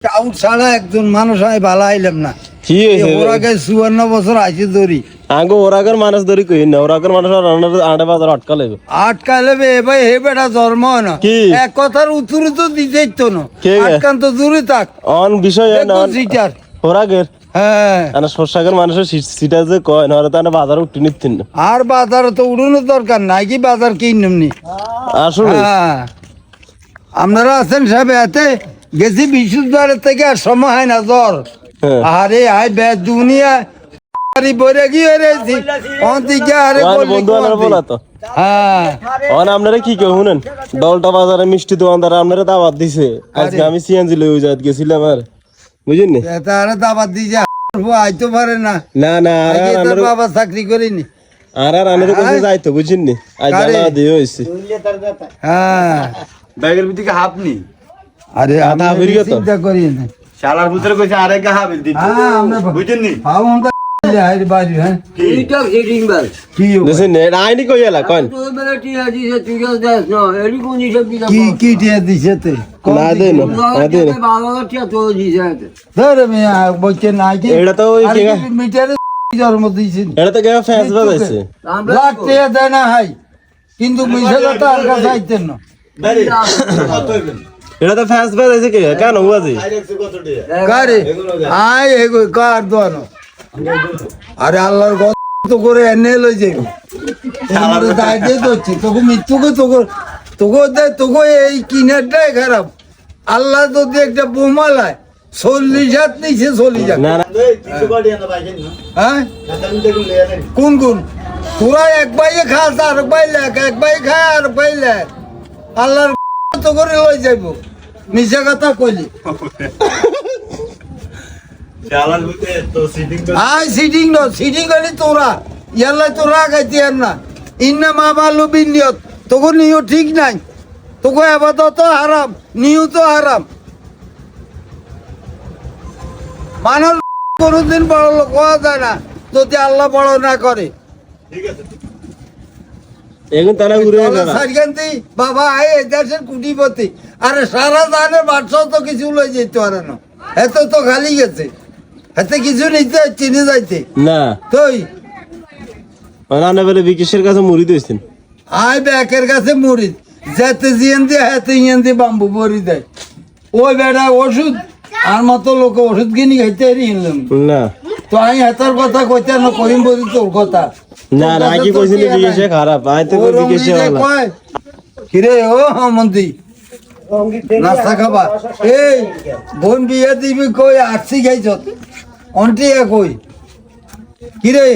Out ছাড়া একজন মানুষ আমি ভালো আইলাম না। কি হয়েছে? ওর আগে 54 বছর আইছে ধরি আগে ওর আগের মানুষ ধরি কই না, ওর আগের মানুষ আড়ে বাজার আটকালে আটকালে বে ভাই হে বেটা জন্ম হয় না কি? এক কথার উত্তর তো দিতেই তো না কে গে? আটকান তো দূরে থাক অন বিষয় না সিটার। ওর আগের হ্যাঁ আনা সরসাগের মানুষের সিটা যে কয় না ওরা তো আনা বাজার উঠতে নিতেন না আর বাজারে তো উড়ানোর দরকার নাই কি বাজার কিনমনি। আসলে হ্যাঁ আপনারা আছেন সাহেব এতে গেছি বিশুদ্ধবারের থেকে আর সময় হয় না জ্বর। হ্যাঁ। আরে আই বে দুনিয়া আরে বরে গিয়ে রেছি অন্তিকে আরে ওর বললি বন্ধু আনার বলা তো হ্যাঁ অন আপনারা কি কেউ শুনেন দলটা বাজারে মিষ্টি দোকানদার আপনারা দাওয়াত দিছে আজকে আমি সিএনজি লই যাত গেছিলাম আর বুঝেন নি তারা দাবাত দিয়ে যা আইতে পারে না না না আর আগে তোর আনার বাবা চাকরি করিনি। আর আনার কাছে যাইতো বুঝেন নি আজ কারে? জানা দিয়ে হইছে হ্যাঁ ব্যাগের ভিতরে হাফনি আরে আধা আমি বেরিয়ে তো। চিন্তা করি না। শালার ভিতরে কইছে আরেক হাবিল দিতে হ্যাঁ আমরা বুঝছেন নি ভাব আমরা হাইরে বাড়ি হ্যাঁ কি দেখেন আইনি কই এলা কোন কি কি টিয়া দিছে তে না দেন না দেন ধরে মিয়া বলছে না কি এটা তো ওই কেগা মিটারে জন্ম দিয়েছেন এটা তো কেগা ফ্যান্স বাজাইছে লাগতে দেয় না হাই কিন্তু মিশালে তো আর কাছে আইতেন না। এটা তো ফ্যান্স বাজাইছে কে কেন হুয়াজি কারে আয় এগো কার দোয়ানো আরে আল্লাহর তো করে এনে লই যাইব আমার দাইতে দচ্ছি তোকে মৃত্যুকে তোকে এই কিনারটাই খারাপ। আল্লাহ যদি একটা বোমা লাই 40 হাত নিচে চলি যাক না না হ্যাঁ কোন কোন তোরা এক বাইয়ে খাস আর এক বাই লেখ এক বাই খায় আর এক বাই লেখ আল্লাহর তো করে লই যাইব মিশা কথা কইলি শালার ভিতরে তো সিটিং তো আই সিটিং করি তোরা ইয়াল্লা তোরা গাইতে আর না ইন্না মা বালু বিনিয়ত তোকে নিও ঠিক নাই তোকে আপাতত হারাম নিও তো হারাম মানুষ কোনোদিন বড় লোক হওয়া যায় না যদি আল্লাহ বড় না করে। ঠিক আছে এখন তারা ঘুরে না সারকান্তি বাবা আই এদেশের কুটিপতি আরে সারা জানে বাদশাহ তো কিছু লই যেতে পারে না এত তো খালি গেছে এতে কিছু নিতে চিনে যাইতে না তুই রান্না বেলে বিকেশের কাছে মুড়ি দিয়েছেন আই ব্যাকের কাছে মুড়ি যেতে জিয়ান দিয়ে হাতে ইয়ান দিয়ে বাম্বু বড়ি দেয় ওই বেড়া ওষুধ আর মতো লোক ওষুধ কিনি খাইতে হিনলাম না তো আমি হাতার কথা কইতে না কহিম বলি তোর কথা না না কি কইছিলি বিকেশে খারাপ আই তো কই বিকেশে হলা কিরে ও মন্ত্রী নাস্তা খাবা এই বোন বিয়ে দিবি কই আরসি খাইছ অন্টি কই কিরে